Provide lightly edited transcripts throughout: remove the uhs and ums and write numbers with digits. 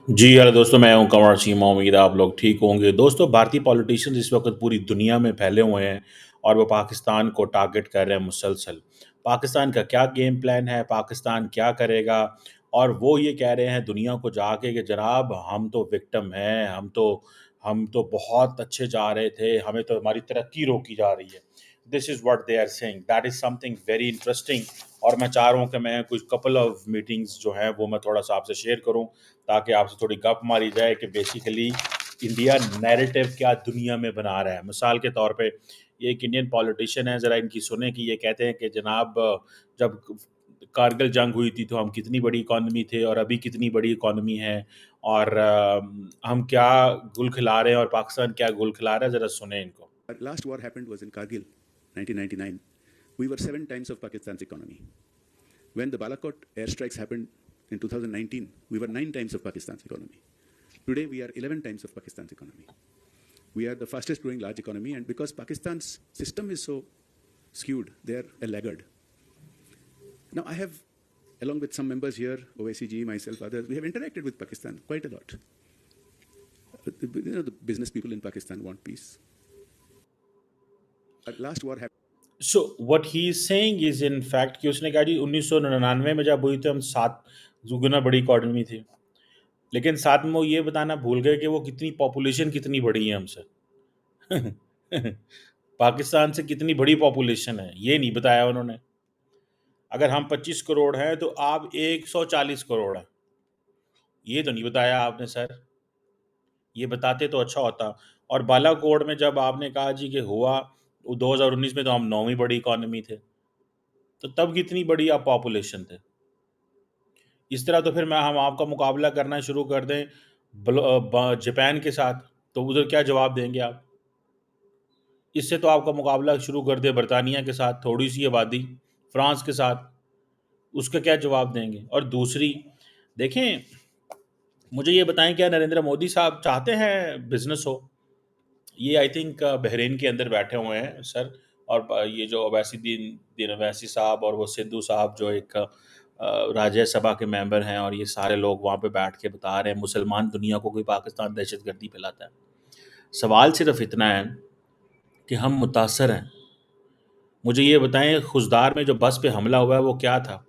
जी, hello दोस्तों, मैं हूँ कंवर चीमा। उम्मीद है आप लोग ठीक होंगे। दोस्तों, भारतीय पॉलिटिशियंस इस वक़्त पूरी दुनिया में फैले हुए हैं और वो पाकिस्तान को टारगेट कर रहे हैं मुसलसल। पाकिस्तान का क्या गेम प्लान है, पाकिस्तान क्या करेगा? और वो ये कह रहे हैं दुनिया को जाके कि जनाब हम तो विक्टिम हैं, हम तो बहुत अच्छे जा रहे थे, हमें तो हमारी तरक्की रोकी जा रही है। This is what they are saying, that is something very interesting. और मैं चाह रहा हूँ कि मैं कुछ कपल ऑफ मीटिंग्स जो हैं वो मैं थोड़ा-सा आपसे शेयर करूँ, ताकि आपसे थोड़ी गप मारी जाए कि बेसिकली इंडिया नैरेटिव क्या दुनिया में बना रहा है। मिसाल के तौर पे ये एक इंडियन पॉलिटिशियन है, ज़रा इनकी सुने कि ये कहते हैं कि जनाब जब कारगिल जंग हुई थी तो हम कितनी बड़ी इकॉनमी थे और अभी कितनी बड़ी इकॉनमी है, और हम क्या गुल खिला रहे हैं और पाकिस्तान क्या गुल खिला रहा है, ज़रा सुने इनको। Our last war happened was in Kargil, 1999. We were 7 times of Pakistan's economy. When the Balakot airstrikes happened in 2019, we were 9 times of Pakistan's economy. Today, we are 11 times of Pakistan's economy. We are the fastest growing large economy, and because Pakistan's system is so skewed, they are a laggard. Now, I have, along with some members here, OICG, myself, others, we have interacted with Pakistan quite a lot. The business people in Pakistan want peace. Our last war happened. So what he is saying is in fact कि उसने कहा जी 1999 में जब हुई थी हम 7 गुना बड़ी economy थी, लेकिन साथ में वो ये बताना भूल गए कि वो कितनी पॉपुलेशन कितनी बड़ी है हमसे। पाकिस्तान से कितनी बड़ी पॉपुलेशन है ये नहीं बताया उन्होंने। अगर हम 25 करोड़ हैं तो आप 140 करोड़ हैं, ये तो नहीं बताया आपने सर। ये बताते तो अच्छा होता। और बालाकोट में जब आपने कहा जी कि हुआ 2019 में तो हम 9वीं बड़ी इकॉनमी थे, तो तब कितनी बड़ी आप पॉपुलेशन थे। इस तरह तो फिर मैं हम आपका मुकाबला करना शुरू कर दें जापान के साथ, तो उधर क्या जवाब देंगे आप? इससे तो आपका मुकाबला शुरू कर दे बरतानिया के साथ, थोड़ी सी आबादी, फ्रांस के साथ, उसका क्या जवाब देंगे? और दूसरी, देखें, मुझे ये बताएं क्या नरेंद्र मोदी साहब चाहते हैं बिजनेस हो? ये आई थिंक बहरीन के अंदर बैठे हुए हैं सर। और ये जो अवैसी दिन दिन अवैसी साहब और वो सिद्धू साहब जो एक राज्यसभा के मेंबर हैं, और ये सारे लोग वहाँ पे बैठ के बता रहे हैं मुसलमान दुनिया को कोई पाकिस्तान दहशतगर्दी फैलाता है। सवाल सिर्फ इतना है कि हम मुतासर हैं। मुझे ये बताएं खुजदार में जो बस पे हमला हुआ है वो क्या था?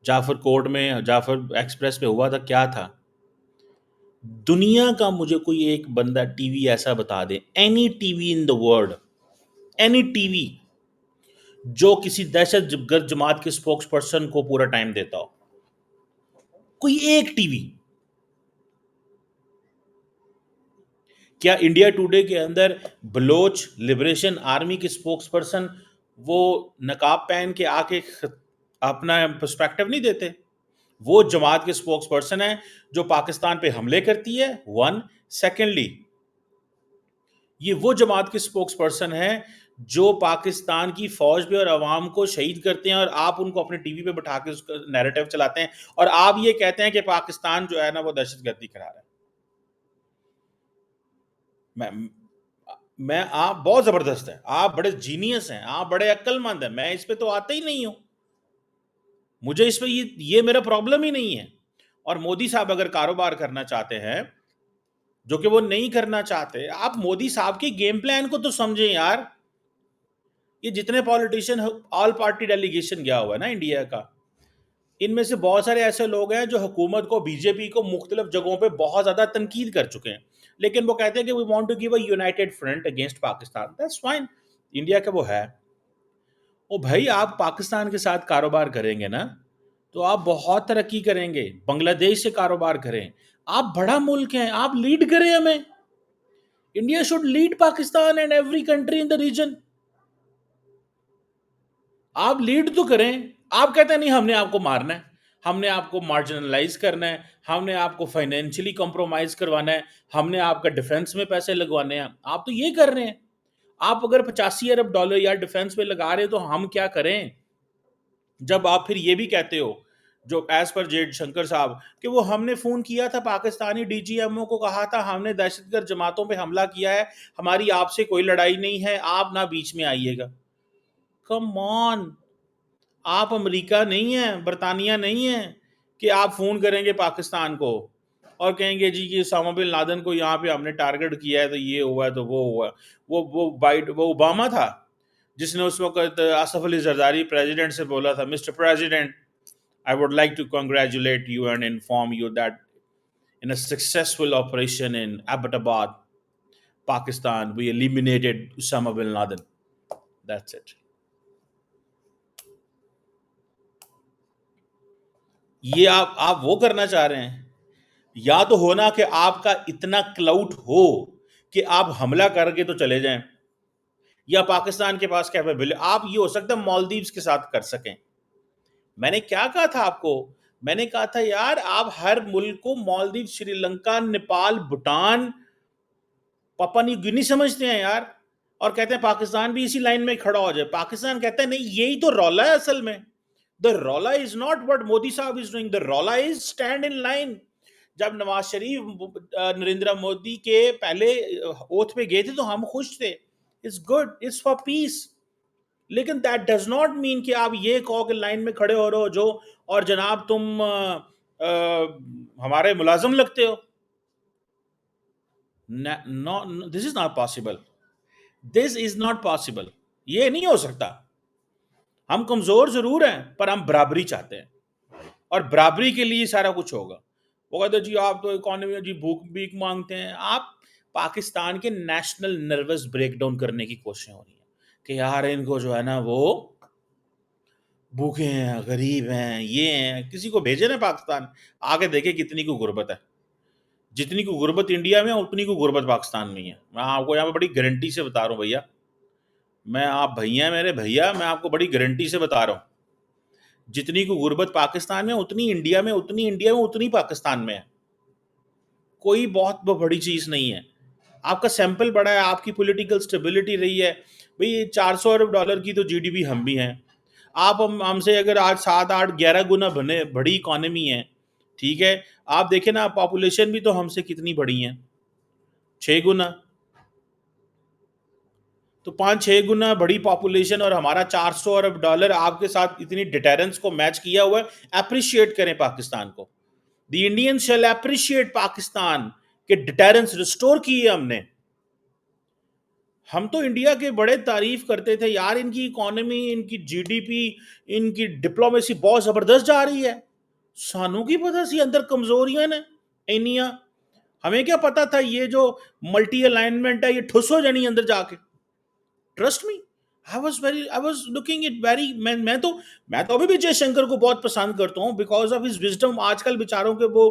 जाफर कोर्ट में जाफर एक्सप्रेस पे हुआ था क्या था? दुनिया का मुझे कोई एक बंदा टीवी ऐसा बता दे, any TV in the world, any TV जो किसी दहशत गर्द जमात के स्पोक्स पर्सन को पूरा टाइम देता हो, कोई एक टीवी। क्या इंडिया टुडे के अंदर बलोच लिबरेशन आर्मी के स्पोक्स पर्सन वो नकाब पहन के आके अपना पर्सपेक्टिव नहीं देते? वो जमात के स्पोक्स पर्सन है जो पाकिस्तान पे हमले करती है, वन। सेकेंडली, ये वो जमात के स्पोक्स पर्सन है जो पाकिस्तान की फौज पे और अवाम को शहीद करते हैं, और आप उनको अपने टीवी पे बैठा के उसका नैरेटिव चलाते हैं, और आप ये कहते हैं कि पाकिस्तान जो है ना वो दहशतगर्दी करा रहा है। मैं मैं आप बहुत जबरदस्त हैं, आप बड़े जीनियस हैं, आप बड़े अक्लमंद हैं, मैं इस पे तो आता ही नहीं हूं। मुझे इस पे ये मेरा प्रॉब्लम ही नहीं है। और मोदी साहब अगर कारोबार करना चाहते हैं, जो कि वो नहीं करना चाहते, आप मोदी साहब की गेम प्लान को तो समझें यार। ये जितने पॉलिटिशियन ऑल पार्टी डेलीगेशन गया हुआ है ना इंडिया का, इनमें से बहुत सारे ऐसे लोग हैं जो हुकूमत को, बीजेपी को मुख्तलिफ जगहों पे बहुत ज़्यादा तनकीद कर चुके हैं, लेकिन वो कहते हैं कि we want to give a united front against Pakistan. That's fine, India का वो है। ओ भाई, आप पाकिस्तान के साथ कारोबार करेंगे ना तो आप बहुत तरक्की करेंगे। बांग्लादेश से कारोबार करें, आप बड़ा मुल्क हैं, आप लीड करें हमें। India should lead Pakistan and every country in the region. आप लीड तो करें। आप कहते हैं नहीं हमने आपको मारना है, हमने आपको मार्जिनलाइज करना है, हमने आपको फाइनेंशियली कॉम्प्रोमाइज करवाना है, हमने आपका डिफेंस में पैसे लगवाने हैं। आप तो ये कर रहे हैं। आप अगर 85 अरब डॉलर या डिफेंस में लगा रहे हैं तो हम क्या करें? जब आप फिर ये भी कहते हो, जो एज पर जेड शंकर साहब, कि वो हमने फोन किया था पाकिस्तानी डीजीएमओ को, कहा था हमने दहशतगर्द जमातों पे हमला किया है, हमारी आपसे कोई लड़ाई नहीं है, आप ना बीच में आइएगा। कम ऑन, आप अमेरिका नहीं है, बरतानिया नहीं है कि आप फोन करेंगे पाकिस्तान को। और कहेंगे जी कि ओसामा बिन लादेन को यहाँ पे हमने टारगेट किया है तो ये हुआ है तो वो हुआ है। वो ओबामा था जिसने उस वक्त आसफ अली जरदारी प्रेसिडेंट से बोला था, mister president, I would like to congratulate you and inform you that in a successful operation in Abbottabad, Pakistan, we eliminated Osama bin Laden. That's it. ये आप वो करना चाह रहे हैं? या तो होना कि आपका इतना क्लाउट हो कि आप हमला करके तो चले जाएं, या पाकिस्तान के पास कैपेबिलिटी, आप ये हो सकता है मालदीव्स के साथ कर सकें। मैंने क्या कहा था आपको? मैंने कहा था यार आप हर मुल्क को मालदीव, श्रीलंका, नेपाल, भूटान, पापा न्यू गिनी समझते हैं यार, और कहते हैं पाकिस्तान भी इसी लाइन में खड़ा हो जाए। पाकिस्तान कहता है नहीं, यही तो रौला है असल में। द रौला इज नॉट व्हाट मोदी साहब इज डूइंग, द रौला इज स्टैंड इन लाइन। जब नवाज शरीफ नरेंद्र मोदी के पहले ओथ पे गए थे तो हम खुश थे, it's good, it's for piece. लेकिन दैट डज नॉट मीन कि आप ये कहो कि लाइन में खड़े हो रहे हो जो, और जनाब तुम हमारे मुलाजिम लगते हो। No, this is not possible, this is not possible, ये नहीं हो सकता। हम कमजोर जरूर हैं पर हम बराबरी चाहते हैं, और बराबरी के लिए सारा कुछ होगा। वो कहते जी आप तो इकोनॉमी में जी भूख भीख मांगते हैं। आप पाकिस्तान के नेशनल नर्वस ब्रेकडाउन करने की कोशिश हो रही है कि यार इनको जो है ना वो भूखे हैं, गरीब हैं, ये हैं। किसी को भेजे ना पाकिस्तान, आगे देखे कितनी को गुर्बत है। जितनी को गुर्बत इंडिया में है उतनी को गुर्बत पाकिस्तान में ही है। मैं आपको यहाँ पे बड़ी गारंटी से बता रहा हूँ भैया, आप भैया मेरे भैया, मैं आपको बड़ी गारंटी से बता रहा हूँ, जितनी को गुर्बत पाकिस्तान में उतनी इंडिया में, उतनी इंडिया में उतनी पाकिस्तान में है। कोई बहुत बड़ी चीज नहीं है। आपका सैंपल बड़ा है, आपकी पॉलिटिकल स्टेबिलिटी रही है भाई। 400 अरब डॉलर की तो जीडीपी हम भी हैं। आप हमसे अगर आज 7 8 11 गुना बड़ी इकोनॉमी है, ठीक है। आप देखें ना, पॉपुलेशन भी तो हमसे कितनी बड़ी है, 6 गुना। तो 5-6 गुना बड़ी पॉपुलेशन और हमारा 400 अरब डॉलर आपके साथ इतनी डिटेरेंस को मैच किया हुआ है। अप्रिशिएट करें पाकिस्तान को। The Indian shall appreciate Pakistan के डिटेरेंस रिस्टोर किए हमने। हम तो इंडिया के बड़े तारीफ करते थे यार, इनकी इकोनॉमी, इनकी जीडीपी, इनकी डिप्लोमेसी बहुत जबरदस्त जा रही है। सानू की पता सी अंदर कमजोरियां ने इनिया। हमें क्या पता था ये जो मल्टी अलाइनमेंट है ये ठुस हो जानी अंदर जाके। Trust me, I was looking it very, मैं तो अभी भी जयशंकर को बहुत पसंद करता हूँ बिकॉज ऑफ हिज विजडम। आजकल बेचारों के वो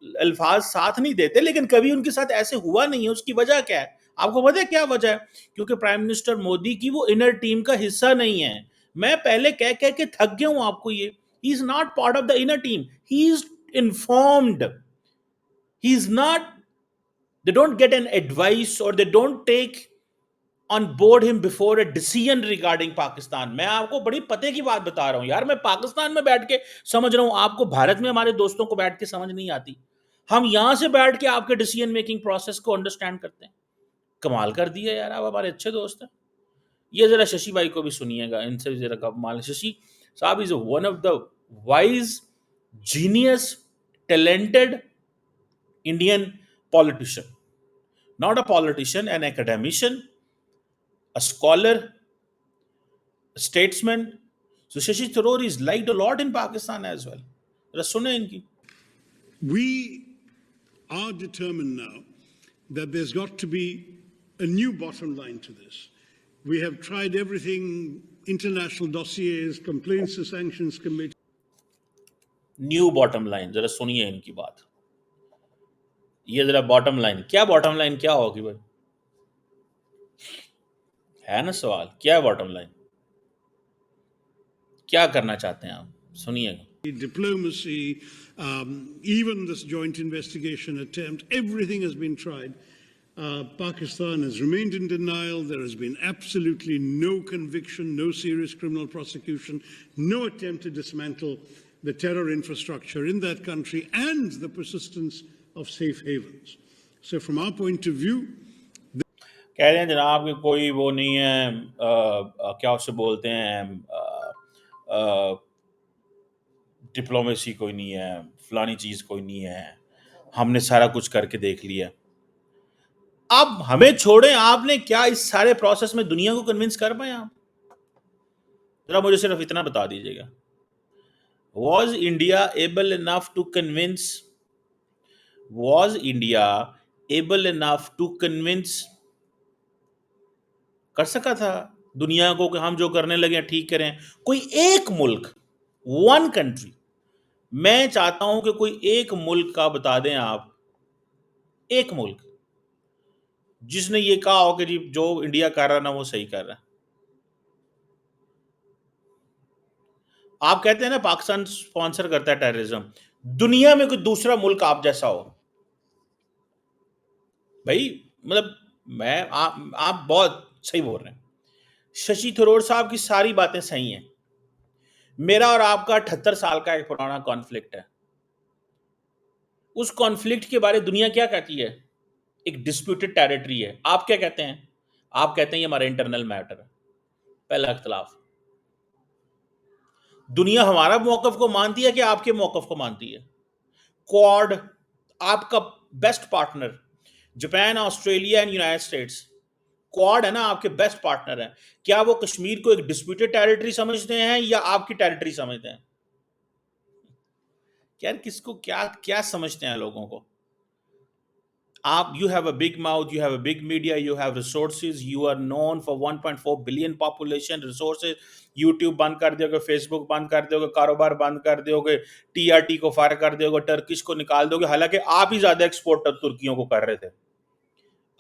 अल्फाज साथ नहीं देते, लेकिन कभी उनके साथ ऐसे हुआ नहीं है। उसकी वजह क्या है? आपको पता है क्या वजह है? क्योंकि प्राइम मिनिस्टर मोदी की वो इनर टीम का हिस्सा नहीं है। मैं पहले कह कह के थक गया हूं आपको, ये he is not part of the inner team, he is informed, he is not, they don't get an advice or they don't take on board him before a decision regarding Pakistan. मैं आपको बड़ी पते की बात बता रहा हूं यार, मैं पाकिस्तान में बैठ के समझ रहा हूं, आपको भारत में हमारे दोस्तों को बैठ के समझ नहीं आती। हम यहां से बैठ के आपके डिसीजन मेकिंग प्रोसेस को अंडरस्टैंड करते हैं। कमाल कर दिया यार, आप हमारे अच्छे दोस्त हैं। ये जरा शशि भाई को भी सुनिएगा, इनसे भी जरा कमाल। शशि साहब is one of the wise, genius, talented Indian politician, not a politician, an academician, a scholar, a statesman. So Shashi Tharoor is liked a lot in Pakistan as well. जरा सुने इनकी। We are determined now that there's got to be a new bottom line to this. We have tried everything, international dossiers, complaints to sanctions committee. New bottom line, जरा सुनिए इनकी बात। ये जरा bottom line क्या, बॉटम लाइन क्या होगी भाई? है ना सवाल, क्या है बॉटम लाइन? क्या करना चाहते हैं आप? सुनिएगा। Diplomacy, even this joint investigation attempt, everything has been tried. Pakistan has remained in denial. There has been absolutely no conviction, no serious criminal prosecution, no attempt to dismantle the terror infrastructure in that country, and the persistence of safe havens. So from our point of view, कह रहे हैं जनाब कि कोई वो नहीं है, क्या उसे बोलते हैं, डिप्लोमेसी कोई नहीं है, फलानी चीज़ कोई नहीं है, हमने सारा कुछ करके देख लिया। अब हमें छोड़ें, आपने क्या इस सारे प्रोसेस में दुनिया को कन्विंस कर पाए आप? जरा मुझे सिर्फ इतना बता दीजिएगा, was India able enough to convince, was India able enough to convince, कर सका था दुनिया को कि हम जो करने लगे हैं ठीक करें? कोई एक मुल्क, वन कंट्री, मैं चाहता हूं कि कोई एक मुल्क का बता दें आप, एक मुल्क जिसने ये कहा हो कि जी जो इंडिया कर रहा है ना वो सही कर रहा है। आप कहते हैं ना पाकिस्तान स्पॉन्सर करता है टेररिज्म, दुनिया में कोई दूसरा मुल्क आप जैसा हो भाई, मतलब आप बहुत सही बोल रहे हैं। शशि थरूर साहब की सारी बातें सही हैं। मेरा और आपका 78 साल का एक पुराना कॉन्फ्लिक्ट है। उस कॉन्फ्लिक्ट के बारे दुनिया क्या कहती है? एक डिस्प्यूटेड टेरिटरी है। आप क्या कहते हैं? आप कहते हैं ये हमारा इंटरनल मैटर है। पहला इख्तलाफ। दुनिया हमारा मौकफ को मानती है कि आपके मौकफ को मानती है? क्वाड, आपका best partner, Japan, Australia and United states, quad है ना, आपके बेस्ट पार्टनर है। क्या वो कश्मीर को एक डिस्प्यूटेड टेरिटरी समझते हैं या आपकी टेरिटरी समझते हैं? यार किसको क्या क्या समझते हैं लोगों को? आप, you have a big mouth, you have a big media, you have resources, you are known for 1.4 billion population, resources, YouTube बंद कर दोगे, Facebook बंद कर दोगे, कारोबार बंद कर दोगे, TRT को फायर कर दोगे, टर्किश को निकाल दोगे। हालांकि आप ही ज्यादा एक्सपोर्ट तुर्कियों को कर रहे थे,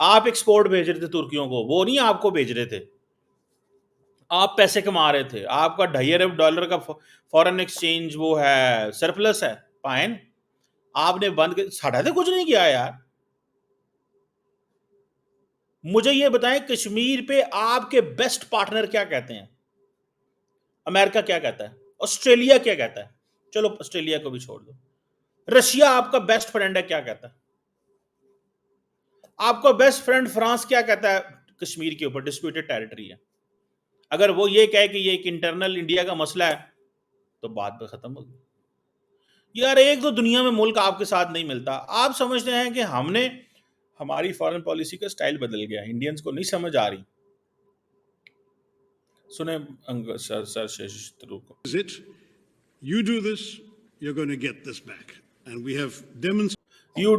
आप एक्सपोर्ट भेज रहे थे तुर्कियों को, वो नहीं आपको भेज रहे थे। आप पैसे कमा रहे थे, आपका $2.5 अरब का फॉरेन एक्सचेंज वो है, सरप्लस है पाइन, आपने बंद कर, साढ़ा तो कुछ नहीं किया यार। मुझे ये बताएं कश्मीर पे आपके बेस्ट पार्टनर क्या कहते हैं? अमेरिका क्या कहता है? ऑस्ट्रेलिया क्या कहता है? चलो ऑस्ट्रेलिया को भी छोड़ दो। रशिया आपका बेस्ट फ्रेंड है, क्या कहता है? आपका बेस्ट फ्रेंड फ्रांस क्या कहता है? कश्मीर के ऊपर डिस्प्यूटेड टेरिटरी है। अगर वो ये कहे कि ये एक इंटरनल इंडिया का मसला है तो बात तो खत्म होगी। यार एक तो दुनिया में मुल्क आपके साथ नहीं मिलता। आप समझते हैं कि हमने, हमारी फॉरेन पॉलिसी का स्टाइल बदल गया, इंडियंस को नहीं समझ आ रही। सुने सर शशि थरूर को। Is it? You do this, you're going to get this back. And we have demonstrated. You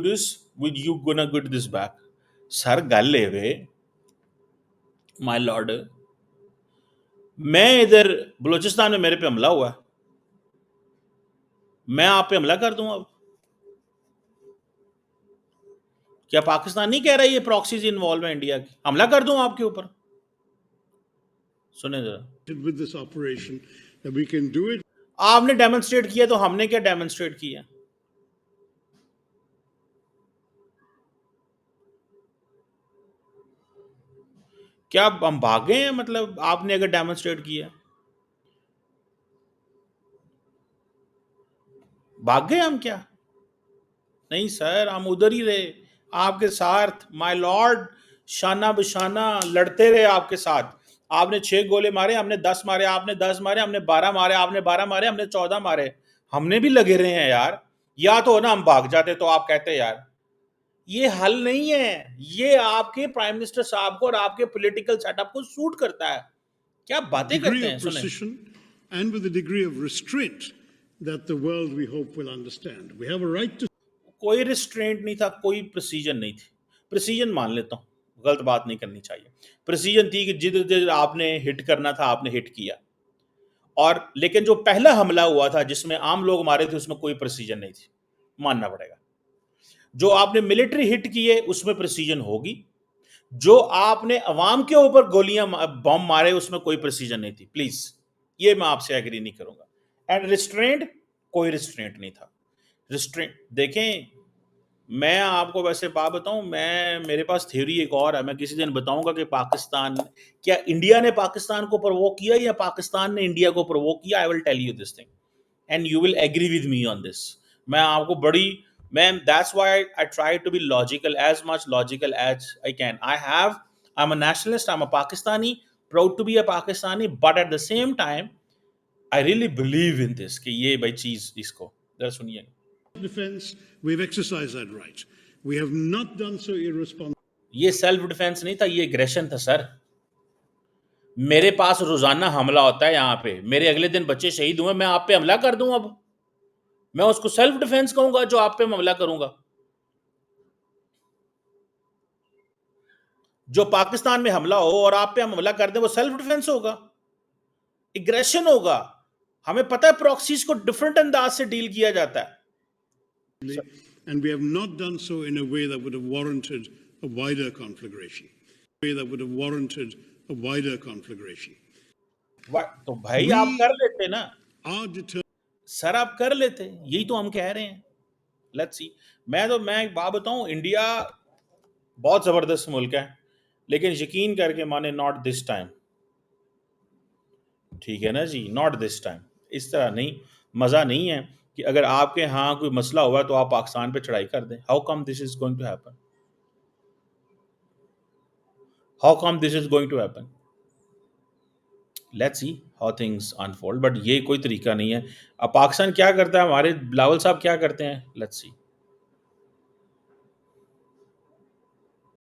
this, with you gonna get this back. Sir गल ले वे माय लॉर्ड, मैं इधर बलूचिस्तान में मेरे पे हमला हुआ है, मैं आप पे हमला कर दूं अब? क्या पाकिस्तान नहीं कह रहा ये प्रॉक्सीज इन्वॉल्व है इंडिया की, हमला कर दूं आपके ऊपर? सुने जरा, with this operation that we can do it. आपने डेमोन्स्ट्रेट किया तो हमने क्या डेमोन्स्ट्रेट किया? क्या हम भागे हैं? मतलब आपने अगर डेमोन्स्ट्रेट किया, भाग गए हम क्या? नहीं सर, हम उधर ही रहे आपके साथ, माय लॉर्ड, शाना बशाना लड़ते रहे आपके साथ। आपने 6 गोले मारे, हमने 10 मारे, आपने 10 मारे, हमने 12 मारे, आपने 12 मारे, हमने 14 मारे, हमने भी लगे रहे हैं यार। या तो ना हम भाग जाते तो आप कहते यार ये हल नहीं है, ये आपके प्राइम मिनिस्टर साहब को और आपके पॉलिटिकल सेटअप को सूट करता है। क्या बातें करते हैं? सुने, Precision and with a degree of restraint that the world we hope will understand. We have a right to. कोई रिस्ट्रेंट नहीं था, कोई प्रिसीजन नहीं थी। प्रिसीजन मान लेता हूँ, गलत बात नहीं करनी चाहिए। प्रिसीजन थी कि जिधर जिधर आपने हिट करना था आपने हिट किया, और लेकिन जो पहला हमला हुआ था जिसमें आम लोग मारे थे उसमें कोई प्रिसीजन नहीं थी, मानना पड़ेगा। जो आपने मिलिट्री हिट किए उसमें प्रिसीजन होगी, जो आपने अवाम के ऊपर गोलियां बॉम्ब मारे उसमें कोई प्रिसीजन नहीं थी। प्लीज, ये मैं आपसे एग्री नहीं करूंगा। एंड रिस्ट्रेंट, कोई रिस्ट्रेंट नहीं था। रिस्ट्रेंट देखें, मैं आपको वैसे बात बताऊं, मेरे पास थ्योरी एक और है, मैं किसी दिन बताऊंगा कि पाकिस्तान, क्या इंडिया ने पाकिस्तान को प्रोवोक किया या पाकिस्तान ने इंडिया को प्रोवोक किया। I will tell you this thing and you will agree with me on this. मैं आपको बड़ी, मैं that's why I try to be logical, as much logical as I can. I am a nationalist, I am a Pakistani, proud to be a Pakistani, but at the same time I really believe in this कि ये भाई चीज, इसको जरा सुनिए। Defense, we've exercised that right. We have not done so irresponsibly. ये self defence नहीं था, ये एग्रेशन था सर। मेरे पास रोजाना हमला होता है यहाँ पे, मेरे अगले दिन बच्चे शहीद हुए, मैं आप पे हमला कर दूं? अब मैं उसको सेल्फ डिफेंस कहूंगा जो आप पे हमला करूंगा? जो पाकिस्तान में हमला हो और आप पे हम हमला कर दें, वो सेल्फ डिफेंस होगा, एग्रेशन होगा। हमें पता है प्रॉक्सीज को डिफरेंट अंदाज से डील किया जाता है। And we have not done so in a way that would have warranted a wider conflagration. तो भाई आप कर लेते ना Are determined. सर, आप कर लेते, यही तो हम कह रहे हैं। Let's see. मैं एक बात बताऊं, इंडिया बहुत जबरदस्त मुल्क है, लेकिन यकीन करके माने नॉट दिस टाइम। ठीक है ना जी, नॉट दिस टाइम। इस तरह नहीं, मजा नहीं है कि अगर आपके यहाँ कोई मसला हुआ तो आप पाकिस्तान पे चढ़ाई कर दें। How come this is going to happen? How come this is going to happen? Let's see how things unfold, but ये कोई तरीका नहीं है। अब पाकिस्तान क्या करता है, हमारे बिलावल साहब क्या करते हैं, लेट्स सी।